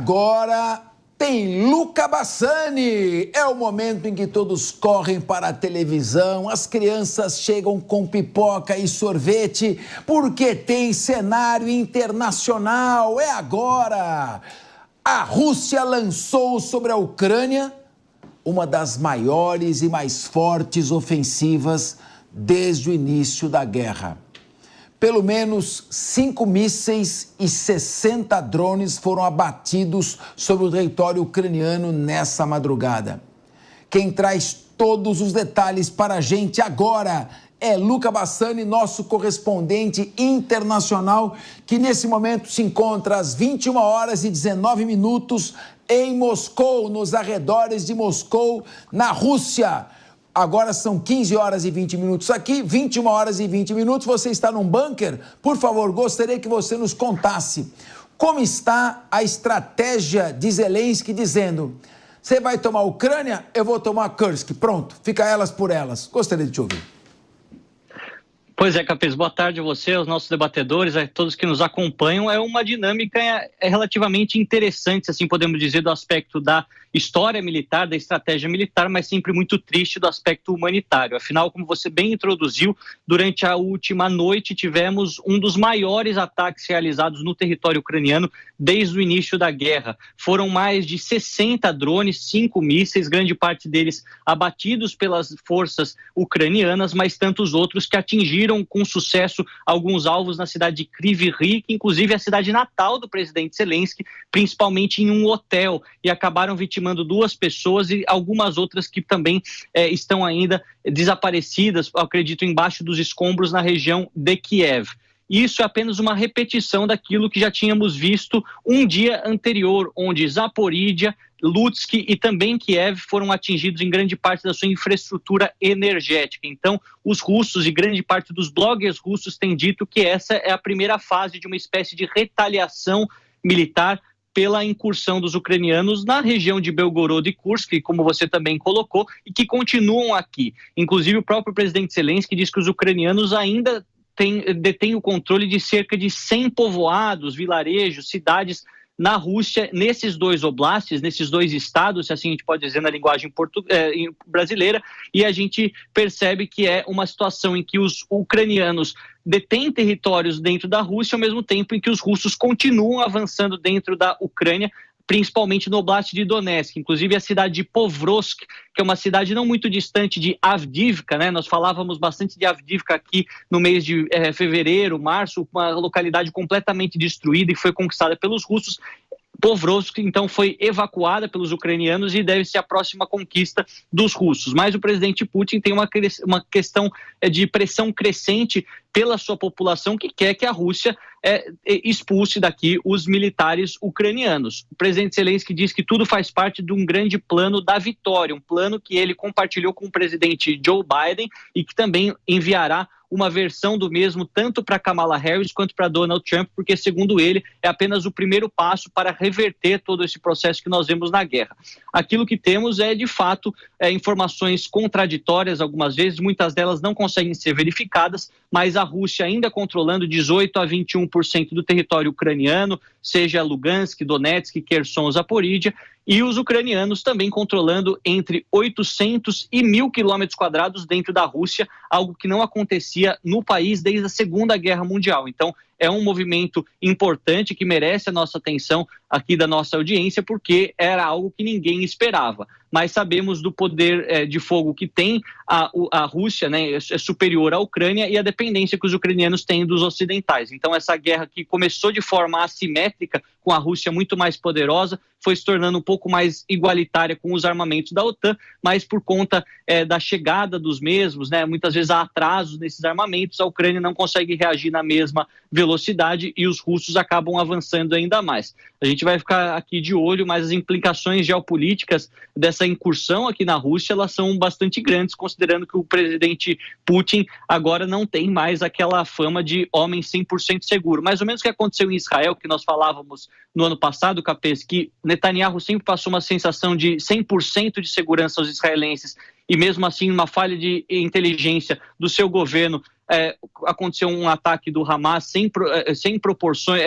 agora tem Luca Bassani. É o momento em que todos correm para a televisão, as crianças chegam com pipoca e sorvete, porque tem cenário internacional. É agora. A Rússia lançou sobre a Ucrânia uma das maiores e mais fortes ofensivas desde o início da guerra. Pelo menos 5 mísseis e 60 drones foram abatidos sobre o território ucraniano nessa madrugada. Quem traz todos os detalhes para a gente agora é Luca Bassani, nosso correspondente internacional, que nesse momento se encontra às 21h19 em Moscou, nos arredores de Moscou, na Rússia. Agora são 15h20 aqui, 21h20. Você está num bunker? Por favor, gostaria que você nos contasse como está a estratégia de Zelensky dizendo: você vai tomar a Ucrânia, eu vou tomar Kursk. Pronto, fica elas por elas. Gostaria de te ouvir. Pois é, Capês, boa tarde a você, aos nossos debatedores, a todos que nos acompanham. É uma dinâmica relativamente interessante, assim podemos dizer, do aspecto da história militar, da estratégia militar, mas sempre muito triste do aspecto humanitário. Afinal, como você bem introduziu, durante a última noite tivemos um dos maiores ataques realizados no território ucraniano desde o início da guerra. Foram mais de 60 drones, 5 mísseis, grande parte deles abatidos pelas forças ucranianas, mas tantos outros que atingiram com sucesso alguns alvos na cidade de Kryvyi Rih, inclusive a cidade natal do presidente Zelensky, principalmente em um hotel, e acabaram vitimando 2 pessoas e algumas outras que também estão ainda desaparecidas, acredito, embaixo dos escombros na região de Kiev. Isso é apenas uma repetição daquilo que já tínhamos visto um dia anterior, onde Zaporídia, Lutsk e também Kiev foram atingidos em grande parte da sua infraestrutura energética. Então, os russos e grande parte dos bloggers russos têm dito que essa é a primeira fase de uma espécie de retaliação militar pela incursão dos ucranianos na região de Belgorod e Kursk, como você também colocou, e que continuam aqui. Inclusive, o próprio presidente Zelensky diz que os ucranianos ainda detêm o controle de cerca de 100 povoados, vilarejos, cidades na Rússia, nesses 2 oblastes, nesses 2 estados, se assim a gente pode dizer na linguagem brasileira, e a gente percebe que é uma situação em que os ucranianos detêm territórios dentro da Rússia, ao mesmo tempo em que os russos continuam avançando dentro da Ucrânia, principalmente no oblast de Donetsk, inclusive a cidade de Povrovsk, que é uma cidade não muito distante de Avdiivka, né? Nós falávamos bastante de Avdiivka aqui no mês de fevereiro, março, uma localidade completamente destruída e foi conquistada pelos russos. Povrovsk, então, foi evacuada pelos ucranianos e deve ser a próxima conquista dos russos. Mas o presidente Putin tem uma questão de pressão crescente pela sua população que quer que a Rússia expulse daqui os militares ucranianos. O presidente Zelensky diz que tudo faz parte de um grande plano da vitória, um plano que ele compartilhou com o presidente Joe Biden e que também enviará uma versão do mesmo tanto para Kamala Harris quanto para Donald Trump, porque, segundo ele, é apenas o primeiro passo para reverter todo esse processo que nós vemos na guerra. Aquilo que temos é, de fato, informações contraditórias algumas vezes, muitas delas não conseguem ser verificadas, mas a Rússia ainda controlando 18% a 21% do território ucraniano, seja Lugansk, Donetsk, Kherson, Zaporídia, e os ucranianos também controlando entre 800 e 1.000 quilômetros quadrados dentro da Rússia, algo que não acontecia no país desde a Segunda Guerra Mundial. Então, é um movimento importante que merece a nossa atenção aqui da nossa audiência, porque era algo que ninguém esperava. Mas sabemos do poder de fogo que tem a Rússia, né, é superior à Ucrânia, e a dependência que os ucranianos têm dos ocidentais. Então, essa guerra que começou de forma assimétrica, com a Rússia muito mais poderosa, foi se tornando um pouco mais igualitária com os armamentos da OTAN, mas por conta da chegada dos mesmos, né, muitas vezes há atrasos nesses armamentos, a Ucrânia não consegue reagir na mesma velocidade e os russos acabam avançando ainda mais. A gente vai ficar aqui de olho, mas as implicações geopolíticas dessa incursão aqui na Rússia, elas são bastante grandes, considerando que o presidente Putin agora não tem mais aquela fama de homem 100% seguro. Mais ou menos o que aconteceu em Israel, que nós falávamos no ano passado, Capês, que Netanyahu sempre passou uma sensação de 100% de segurança aos israelenses, e mesmo assim uma falha de inteligência do seu governo aconteceu um ataque do Hamas sem proporções,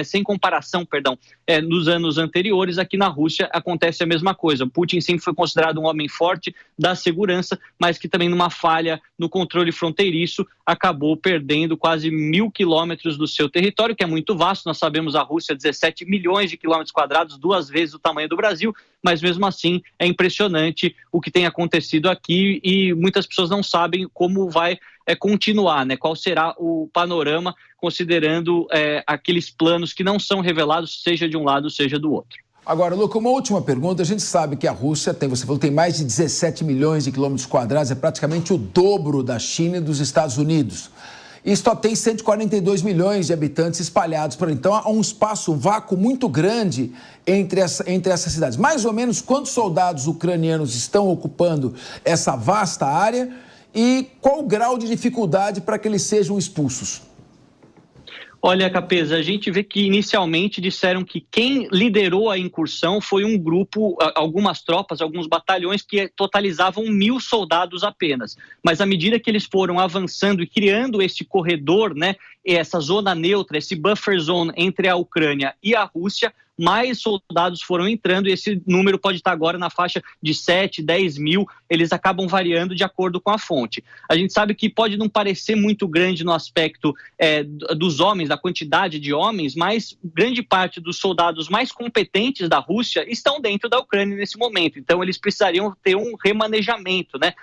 sem comparação, perdão, nos anos anteriores. Aqui na Rússia acontece a mesma coisa. Putin sempre foi considerado um homem forte da segurança, mas que também numa falha no controle fronteiriço acabou perdendo quase 1.000 quilômetros do seu território, que é muito vasto. Nós sabemos a Rússia 17 milhões de quilômetros quadrados, 2 vezes o tamanho do Brasil, mas mesmo assim é impressionante o que tem acontecido aqui e muitas pessoas não sabem como vai continuar, né? Qual será o panorama, considerando aqueles planos que não são revelados, seja de um lado, seja do outro. Agora, Luca, uma última pergunta. A gente sabe que a Rússia você falou, tem mais de 17 milhões de quilômetros quadrados, é praticamente o dobro da China e dos Estados Unidos. E só tem 142 milhões de habitantes espalhados por aí. Então, há um espaço, um vácuo muito grande entre essas cidades. Mais ou menos quantos soldados ucranianos estão ocupando essa vasta área e qual o grau de dificuldade para que eles sejam expulsos? Olha, Capeza, a gente vê que inicialmente disseram que quem liderou a incursão foi um grupo, algumas tropas, alguns batalhões que totalizavam 1.000 soldados apenas. Mas à medida que eles foram avançando e criando esse corredor, né, essa zona neutra, esse buffer zone entre a Ucrânia e a Rússia, mais soldados foram entrando e esse número pode estar agora na faixa de 7, 10 mil, eles acabam variando de acordo com a fonte. A gente sabe que pode não parecer muito grande no aspecto dos homens, da quantidade de homens, mas grande parte dos soldados mais competentes da Rússia estão dentro da Ucrânia nesse momento, então eles precisariam ter um remanejamento, né?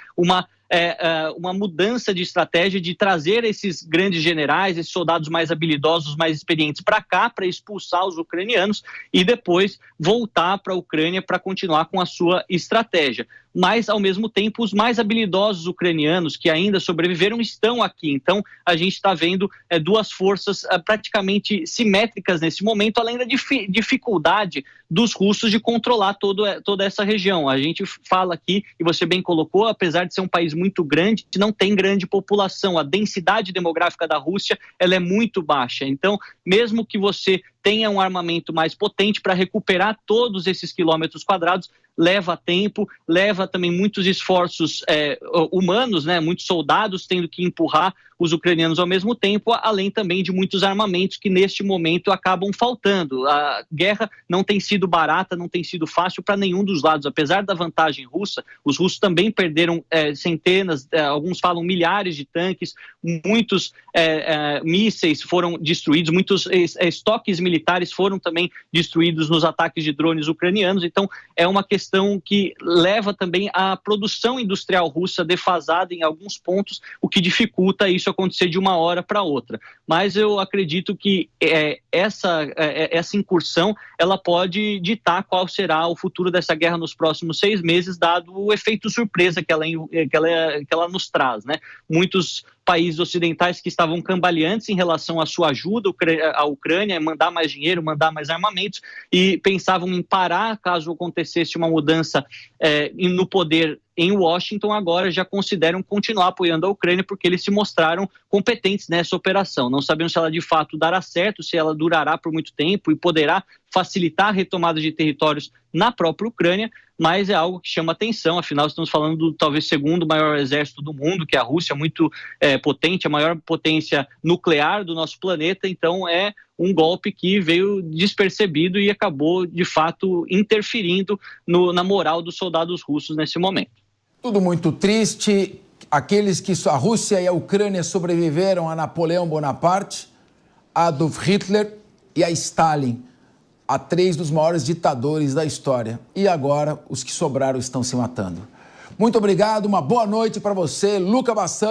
Uma mudança de estratégia de trazer esses grandes generais, esses soldados mais habilidosos, mais experientes para cá, para expulsar os ucranianos e depois voltar para a Ucrânia para continuar com a sua estratégia. Mas, ao mesmo tempo, os mais habilidosos ucranianos que ainda sobreviveram estão aqui. Então, a gente está vendo duas forças praticamente simétricas nesse momento, além da dificuldade dos russos de controlar toda essa região. A gente fala aqui, e você bem colocou, apesar de ser um país muito grande, não tem grande população. A densidade demográfica da Rússia ela é muito baixa. Então, mesmo que você tenha um armamento mais potente para recuperar todos esses quilômetros quadrados, leva tempo, leva também muitos esforços humanos, né? Muitos soldados tendo que empurrar os ucranianos ao mesmo tempo, além também de muitos armamentos que neste momento acabam faltando. A guerra não tem sido barata, não tem sido fácil para nenhum dos lados. Apesar da vantagem russa, os russos também perderam centenas, alguns falam milhares de tanques, muitos mísseis foram destruídos, muitos estoques militares foram também destruídos nos ataques de drones ucranianos. Então, é uma questão que leva também à produção industrial russa defasada em alguns pontos, o que dificulta isso acontecer de uma hora para outra. Mas eu acredito que essa incursão ela pode ditar qual será o futuro dessa guerra nos próximos 6 meses, dado o efeito surpresa que ela nos traz, né? Muitos países ocidentais que estavam cambaleantes em relação à sua ajuda à Ucrânia, mandar mais dinheiro, mandar mais armamentos, e pensavam em parar caso acontecesse uma mudança no poder em Washington, agora já consideram continuar apoiando a Ucrânia porque eles se mostraram competentes nessa operação. Não sabemos se ela de fato dará certo, se ela durará por muito tempo e poderá facilitar a retomada de territórios na própria Ucrânia, mas é algo que chama atenção, afinal estamos falando do talvez segundo maior exército do mundo, que é a Rússia, muito potente, a maior potência nuclear do nosso planeta, então é um golpe que veio despercebido e acabou de fato interferindo na moral dos soldados russos nesse momento. Tudo muito triste. Aqueles que a Rússia e a Ucrânia sobreviveram a Napoleão Bonaparte, a Adolf Hitler e a Stalin, a 3 dos maiores ditadores da história. E agora os que sobraram estão se matando. Muito obrigado, uma boa noite para você, Luca Bassani.